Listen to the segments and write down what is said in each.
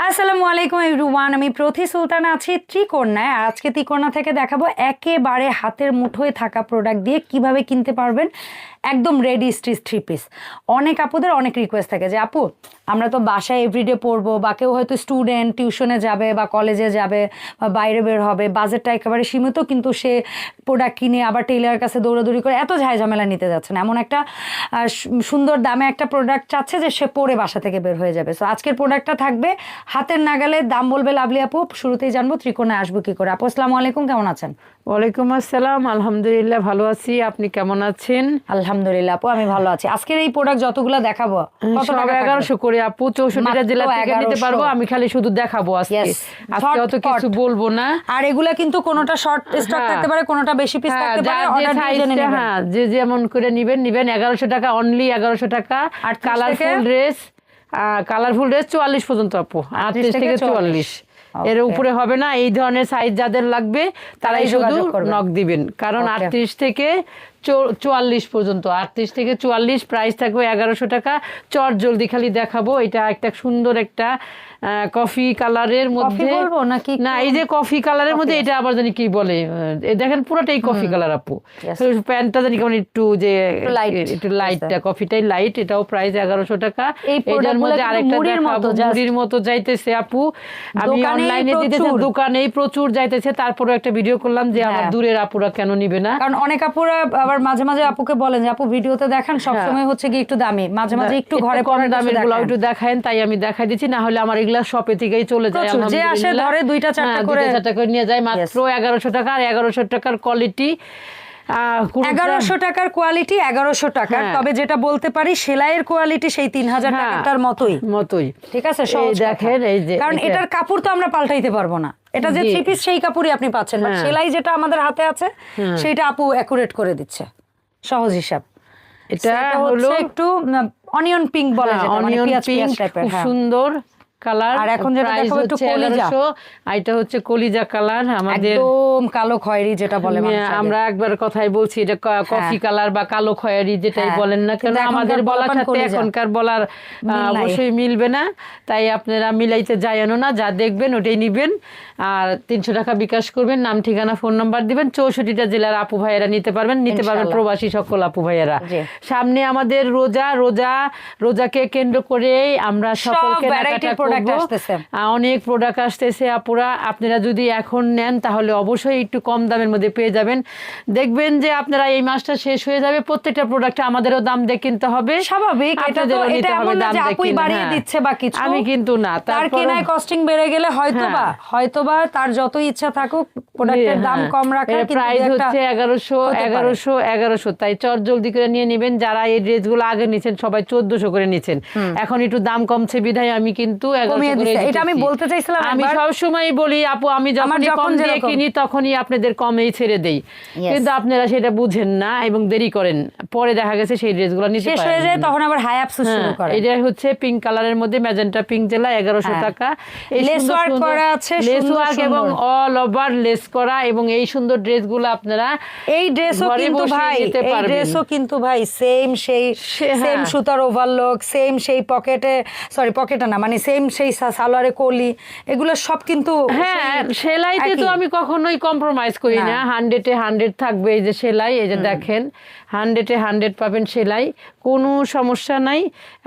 আসসালামু আলাইকুম এভরিওয়ান, আমি প্রতি সুলতানা আছি ত্রিকোণায়। আজকে ত্রিকোণা থেকে দেখাবো একেবারে হাতের মুঠোয় থাকা প্রোডাক্ট দিয়ে কিভাবে কিনতে পারবেন একদম রেডি স্টিচ থ্রি পিস। অনেক আপুদের অনেক রিকোয়েস্ট থাকে যে আপু আমরা তো বাসায় এভরিডে পড়বো, বা কেউ হয়তো স্টুডেন্ট টিউশনে যাবে বা কলেজে যাবে বা বাইরে বের হবে, বাজেটটা একেবারে সীমিত, কিন্তু সে প্রোডাক্ট কিনে আবার টেইলারের কাছে দৌড়াদৌড়ি করে এত ঝামেলা নিতে যাচ্ছে না, এমন একটা সুন্দর দামে একটা প্রোডাক্ট চাচ্ছে যে সে পরে বাসা থেকে বের হয়ে যাবে। সো আজকের প্রোডাক্টটা থাকবে হাতের নাগালে, দাম বলবে লাভলি আপু। শুরুতেই জানবো ত্রিকোণায় আসবো কি করে। আপু আসসালামু আলাইকুম, কেমন আছেন? ওয়ালাইকুম আসসালাম, আলহামদুলিল্লাহ ভালো আছি, আপনি কেমন আছেন? আলহামদুলিল্লাহ আপু, আমি ভালো আছি। আজকের এই প্রোডাক্ট যতগুলো দেখাবো কত সব টাকা 1100 করে আপু, 64টা জেলা থেকে নিতে পারবো। আমি খালি শুধু দেখাবো আজকে, আজকে অত কিছু বলবো না। আর এগুলা কিন্তু কোনোটা শর্ট স্টক থাকতে পারে, কোনোটা বেশি পিস থাকতে পারে। অর্ডার দিয়ে জেনে নেবেন। হ্যাঁ, যে যেমন করে নেবেন 1100 টাকা, অনলি 1100 টাকা। আর কালারফুল ড্রেস 44 পর্যন্ত আপু, 38 থেকে 44, এর উপরে হবে না। এই ধরনের সাইজ যাদের লাগবে তারাই শুধু নক দিবেন, কারণ 38 থেকে 44 পর্যন্ত, 38 থেকে 44 প্রাইস থাকবে 1100 টাকা। চট জলদি খালি দেখাবো, এটা একটা সুন্দর একটা কফি কালারের মধ্যে, না এই যে কফি কালারের মধ্যে, এটা আবার জানি কি বলে, দেখেন পুরোটাই কফি কালার আপু। প্যান্টটা জানি কেমন একটু যে একটু লাইটটা, কফিটাই লাইট, এটাও প্রাইস 1100 টাকা। এটার মধ্যে আরেকটা দেখাবো, মুড়ির মতো যাইতেছে আপু। আমি অনলাইনে দিতেছি, দোকানেই প্রচুর যাইতেছে, তারপরে একটা ভিডিও করলাম যে আমার দূরের আপুরা কেন নিবে না, কারণ অনেক আপুরা আবার মাঝে মাঝে আপুকে বলেন যে আপু ভিডিওতে দেখান সবসময় হচ্ছে কি একটু দামি, মাঝে মাঝে একটু ঘরে কম দামের গুলো একটু দেখায়েন, তাই আমি দেখাই দিচ্ছি। না হলে আমার এগুলা শপে থেকেই চলে যায়, যে আসে ধরে 2টা 4টা করে নিয়ে যায়, মাত্র 1100 টাকা। আর 1100 টাকার কোয়ালিটি, 1100 টাকার কোয়ালিটি 1100 টাকার। তবে যেটা বলতে পারি সেলাইয়ের কোয়ালিটি সেই 3000 টাকার মতোই, ঠিক আছে? দেখেন এই যে, কারণ এটার কাপড় তো আমরা পাল্টাইতে পারবো না, এটা যে থ্রি পিস সেই কাপড়ই আপনি পাচ্ছেন, বাট সেলাই যেটা আমাদের হাতে আছে সেইটা আপু অ্যাকুরেট করে দিচ্ছে। সহজ হিসাব। এটা হলো একটু অনিয়ন পিঙ্ক বলে, যেটা মানে পেঁয়াজ পেঁয়াজ টাইপের, খুব সুন্দর কালার। আর এখন যেটা দেখাবো একটু কলিজা, এটা হচ্ছে কলিজা কালার, আমাদের একদম কালো খয়েরি যেটা বলে। আমরা একবার কথাই বলছি, এটা কফি কালার বা কালো খয়েরি যেটাই বলেন না কেন, আমাদের বলার সাথে এখনকার বলার অবশ্যই মিলবে না, তাই আপনারা মিলাইতে যায়েন না, যা দেখবেন ওটাই নিবেন। আর 300 টাকা বিকাশ করবেন, নাম ঠিকানা ফোন নাম্বার দিবেন। 64টা জেলার আপু ভাইয়েরা নিতে পারবেন প্রবাসী সকল আপু ভাইয়েরা। সামনে আমাদের রোজাকে কেন্দ্র করে আমরা সকলকে অনেক প্রোডাক্ট আসতেছে আপুরা। আপনারা যদি এখন নেন তাহলে অবশ্যই একটু কম দামের মধ্যে পেয়ে যাবেন। দেখবেন যে আপনারা এই মাসটা শেষ হয়ে যাবে, প্রত্যেকটা প্রোডাক্টে আমাদেরও দাম দিয়ে কিনতে হবে, স্বাভাবিক। আমি কিন্তু না, তার কেনায় কস্টিং বেড়ে গেলে হয়তোবা তার যত ইচ্ছা থাকুক প্রোডাক্টের দাম কম রাখার, প্রাইস হচ্ছে 1100। তাই চট জলদি করে নিয়ে নেবেন। যারা এই ড্রেসগুলো আগে নিছেন সবাই 1400 করে নিছেন, এখন একটু দাম কমছে বিধায় আমি কিন্তু এটা আমি বলতে চাইছিলাম। আমি সবসময় বলি আপু, আমি যখন কম দিয়ে কিনি তখনই আপনাদের কমেই ছেড়ে দেই, কিন্তু আপনারা সেটা বুঝেন না এবং দেরি করেন, পরে দেখা গেছে সেই ড্রেসগুলো নিতে শেষ হয়ে যায়, তখন আবার হাই আফসোস শুরু করেন। এটা হচ্ছে পিঙ্ক কালারের মধ্যে ম্যাজেন্টা পিঙ্ক জেলা, 1100 টাকা। এই লেস ওয়ার্ক করা আছে, লেস ওয়ার্ক এবং অল ওভার লেস করা, এবং এই সুন্দর ড্রেসগুলো আপনারা এই ড্রেসও কিন্তু ভাই সেম সেম সুতার ওভারলক, সেম সেই পকেটে না, মানে সেম সেই সালোয়ারে কলি, এগুলো সব কিন্তু সেলাইতে তো আমি কখনোই কম্প্রোমাইজ করি না, 100-এ 100 থাকবে। এই যে সেলাই, এই যে দেখেন 100-এ 100 পাবেন সেলাই, কোনো সমস্যা নাই।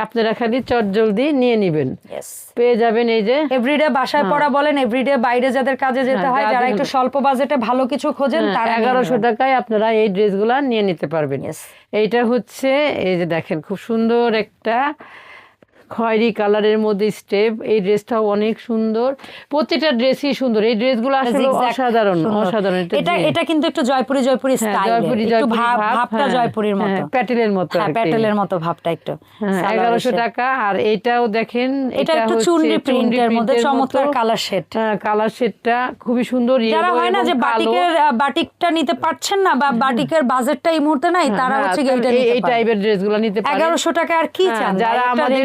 আপনারা খালি চট জলদি নিয়ে নেবেন, পেয়ে যাবেন। এই যে এভরিডে বাসায় পড়া বলেন, এভরিডে বাইরে যাদের কাজে যেতে হয়, যারা একটু স্বল্প বাজেটে ভালো কিছু খোঁজেন, তারা 1100 টাকায় আপনারা এই ড্রেসগুলো নিয়ে নিতে পারবেন। এইটা হচ্ছে এই যে দেখেন খুব সুন্দর একটা খয়েরি কালারের মধ্যে স্টেপ, এই ড্রেসটাও অনেক সুন্দর, প্রত্যেকটা ড্রেসই সুন্দর। এই ড্রেসগুলো আসলে অসাধারণ। এটা কিন্তু একটু জয়পুরি স্টাইল, একটু ভাবটা জয়পুরির মতো, প্যাটেলের মতো ভাবটা একটু। 1100 টাকা। আর এটাও দেখেন, এটা একটু চুনরি প্রিন্টের মধ্যে চমৎকার কালার শেডটা খুবই সুন্দর। যারা হয় না যে বাটিকটা নিতে পারছেন না, বা বাটিকের বাজেটটা এই মুহূর্তে নাই, তারা হচ্ছে এই টাইপের ড্রেসগুলো নিতে পারেন 1100 টাকা। আর কি চান, যারা আমাদের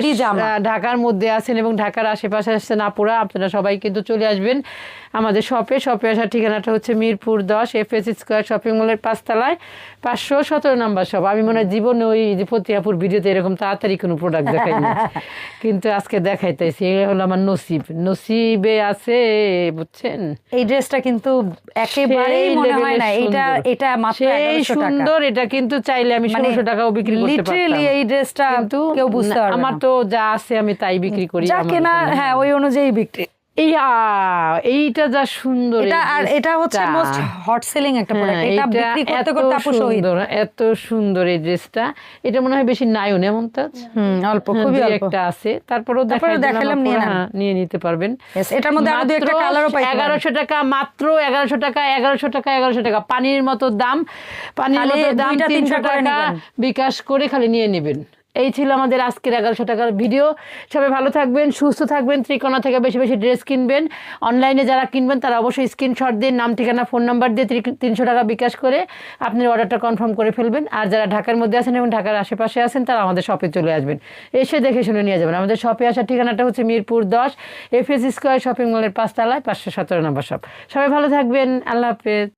ঢাকার মধ্যে আছেন এবং ঢাকার আশেপাশে আসছেন আপুরা, আপনারা সবাই কিন্তু চলে আসবেন আমাদের শপে আসার ঠিকানাটা হচ্ছে মিরপুর 10 FS স্কয়ার শপিং মলের 5 তলায় 517 নাম্বার শপ। আমি মনে হয় জীবনে ওই যে ফতিহাপুর ভিডিওতে এরকম তাড়াতাড়ি কোনো প্রোডাক্ট দেখাই না, কিন্তু আজকে দেখাইতেছি। এই হলো আমার নসিবে আছে, বুঝছেন। এই ড্রেসটা কিন্তু একেবারেই মনে হয় না এটা মাত্র 1100 টাকা। সুন্দর, এটা কিন্তু চাইলে আমি 1600 টাকাও বিক্রি করতে পারতাম। লিটারালি এই ড্রেসটা কিন্তু কেউ বুঝতে পারবে না। আমার তো যা আছে আমি তাই বিক্রি করি, যা কেনা হ্যাঁ ওই অনুযায়ী বিক্রি। এইটা যা সুন্দর, এটা হচ্ছে মোস্ট হট সেলিং একটা প্রোডাক্ট। এটা বিক্রি করতে করতে আপু শহীদ। এত সুন্দর এই ড্রেসটা, এটা মনে হয় বেশি নাই না মুমতাজ, অল্প খুবই অল্প একটা আছে। তারপরেও দেখালাম, নিয়ে নিতে পারবেন। এটার মধ্যে আরো দুই একটা কালারও পাই। 1100 টাকা, মাত্র 1100 টাকা, 1100 টাকা, 1100 টাকা। পানির মতো দাম 300 টাকা বিকাশ করে খালি নিয়ে নেবেন। এই ছিল আমাদের আজকের 1100 টাকার ভিডিও। সবাই ভালো থাকবেন, সুস্থ থাকবেন। ত্রিকোণা থেকে বেশি বেশি ড্রেস কিনবেন। অনলাইনে যারা কিনবেন তারা অবশ্যই স্ক্রিনশট দিয়ে নাম, ঠিকানা, ফোন নাম্বার দিয়ে 300 টাকা বিকাশ করে আপনার অর্ডারটা কনফার্ম করে ফেলবেন। আর যারা ঢাকার মধ্যে আছেন এবং ঢাকার আশেপাশে আছেন তারা আমাদের শপে চলে আসবেন, এসে দেখে শুনে নিয়ে যাবেন। আমাদের শপে আসার ঠিকানাটা হচ্ছে মিরপুর 10 FS স্কয়ার শপিং মলের 5 তলায় 517 নাম্বার শপ। সবাই ভালো থাকবেন, আল্লাহ হাফেজ।